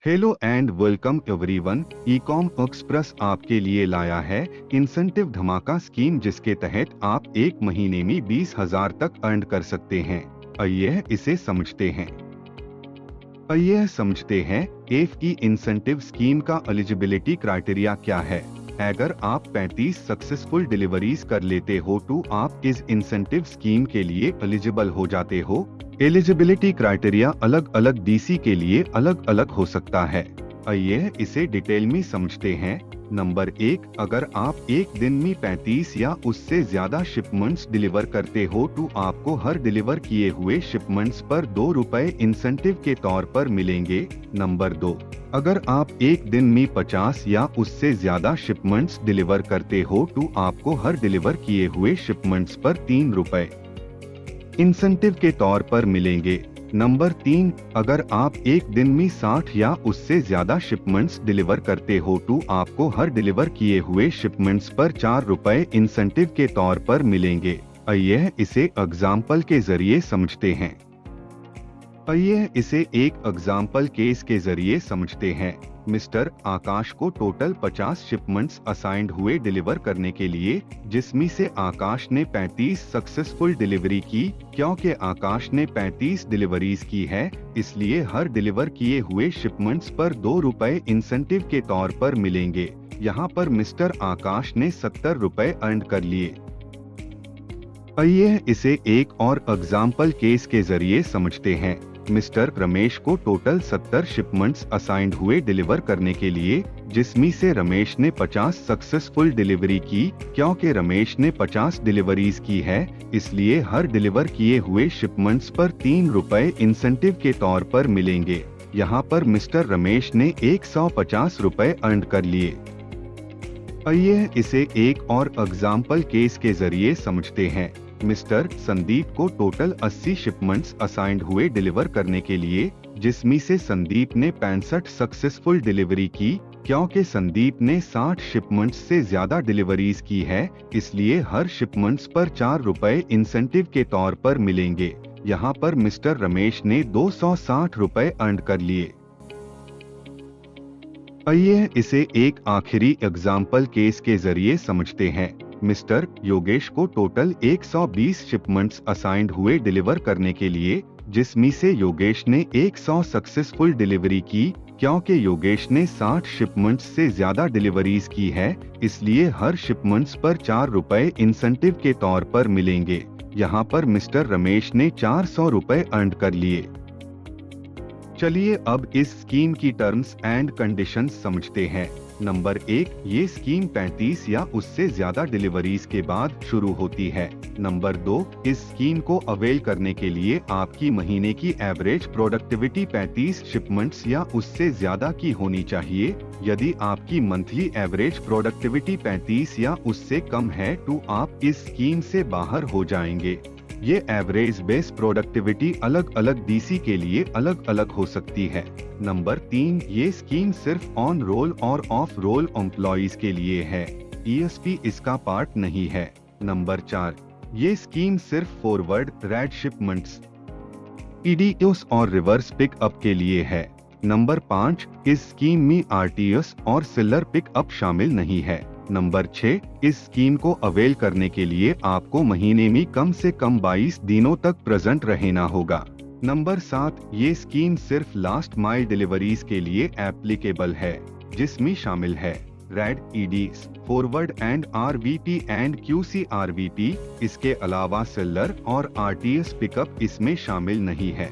Hello and welcome everyone. Ecom express आपके लिए लाया है इंसेंटिव धमाका स्कीम, जिसके तहत आप एक महीने में 20,000 तक अर्न कर सकते हैं। आइए इसे समझते हैं। एफ की इंसेंटिव स्कीम का एलिजिबिलिटी क्राइटेरिया क्या है। अगर आप 35 सक्सेसफुल डिलीवरीज कर लेते हो तो आप इस इंसेंटिव स्कीम के लिए एलिजिबल हो जाते हो। एलिजिबिलिटी क्राइटेरिया अलग अलग डीसी के लिए अलग अलग हो सकता है। आइए इसे डिटेल में समझते हैं। नंबर 1, अगर आप एक दिन में 35 या उससे ज्यादा शिपमेंट्स डिलीवर करते हो तो आपको हर डिलीवर किए हुए शिपमेंट्स पर 2 रुपए इंसेंटिव के तौर पर मिलेंगे। नंबर 2, अगर आप एक दिन में 50 या उससे ज्यादा शिपमेंट्स डिलीवर करते हो तो आपको हर डिलीवर किए हुए शिपमेंट्स पर 3 रुपए इंसेंटिव के तौर पर मिलेंगे। नंबर 3, अगर आप एक दिन में 60 या उससे ज्यादा शिपमेंट्स डिलीवर करते हो तो आपको हर डिलीवर किए हुए शिपमेंट्स पर 4 रुपए इंसेंटिव के तौर पर मिलेंगे। आइए इसे एग्जाम्पल के जरिए समझते हैं। एक एग्जाम्पल केस के जरिए समझते हैं। मिस्टर आकाश को टोटल 50 शिपमेंट्स असाइंड हुए डिलीवर करने के लिए, जिसमें से आकाश ने 35 सक्सेसफुल डिलीवरी की। क्योंकि आकाश ने 35 डिलीवरीज की है, इसलिए हर डिलीवर किए हुए शिपमेंट्स पर 2 रुपए इंसेंटिव के तौर पर मिलेंगे। यहाँ पर मिस्टर आकाश ने 70 रुपए अर्न कर लिए। आइए इसे एक और एग्जाम्पल केस के जरिए समझते हैं। मिस्टर रमेश को टोटल 70 शिपमेंट्स असाइंड हुए डिलीवर करने के लिए, जिसमें से रमेश ने 50 सक्सेसफुल डिलीवरी की। क्योंकि रमेश ने 50 डिलीवरीज की है, इसलिए हर डिलीवर किए हुए शिपमेंट्स पर 3 रुपए इंसेंटिव के तौर पर मिलेंगे। यहाँ पर मिस्टर रमेश ने 150 रुपए अर्न कर लिए। आइए इसे एक और एग्जाम्पल केस के जरिए समझते हैं। मिस्टर संदीप को टोटल 80 शिपमेंट्स असाइंड हुए डिलीवर करने के लिए, जिसमें से संदीप ने 65 सक्सेसफुल डिलीवरी की। क्योंकि संदीप ने 60 शिपमेंट्स से ज्यादा डिलीवरीज की है, इसलिए हर शिपमेंट्स पर 4 रुपए इंसेंटिव के तौर पर मिलेंगे। यहाँ पर मिस्टर रमेश ने 260 रुपए अर्न कर लिए। आइए इसे एक आखिरी एग्जाम्पल केस के जरिए समझते हैं। मिस्टर योगेश को टोटल 120 शिपमेंट्स असाइंड हुए डिलीवर करने के लिए, जिसमें से योगेश ने 100 सक्सेसफुल डिलीवरी की। क्योंकि योगेश ने 60 शिपमेंट्स से ज्यादा डिलीवरीज की है, इसलिए हर शिपमेंट्स पर 4 रुपए इंसेंटिव के तौर पर मिलेंगे। यहाँ पर मिस्टर रमेश ने 400 रुपए अर्न कर लिए। चलिए अब इस स्कीम की टर्म्स एंड कंडीशंस समझते हैं। नंबर 1, ये स्कीम 35 या उससे ज्यादा डिलीवरीज के बाद शुरू होती है। नंबर 2, इस स्कीम को अवेल करने के लिए आपकी महीने की एवरेज प्रोडक्टिविटी 35 शिपमेंट्स या उससे ज्यादा की होनी चाहिए। यदि आपकी मंथली एवरेज प्रोडक्टिविटी 35 या उससे कम है तो आप इस स्कीम से बाहर हो जाएंगे। ये एवरेज बेस प्रोडक्टिविटी अलग अलग डीसी के लिए अलग अलग हो सकती है। नंबर 3, ये स्कीम सिर्फ ऑन रोल और ऑफ रोल एम्प्लॉइज के लिए है। ईएसपी इसका पार्ट नहीं है। नंबर 4, ये स्कीम सिर्फ फॉरवर्ड रेड शिपमेंट्स, ईडीओस और रिवर्स पिकअप के लिए है। नंबर 5, इस स्कीम में आरटीएस और सिलर पिकअप शामिल नहीं है। नंबर 6, इस स्कीम को अवेल करने के लिए आपको महीने में कम से कम 22 दिनों तक प्रेजेंट रहना होगा। नंबर 7, ये स्कीम सिर्फ लास्ट माइल डिलीवरीज के लिए एप्लीकेबल है, जिसमें शामिल है रेड ईडीस, forward and RVP and QC RVP. इसके अलावा सेलर और आरटीएस पिकअप इसमें शामिल नहीं है।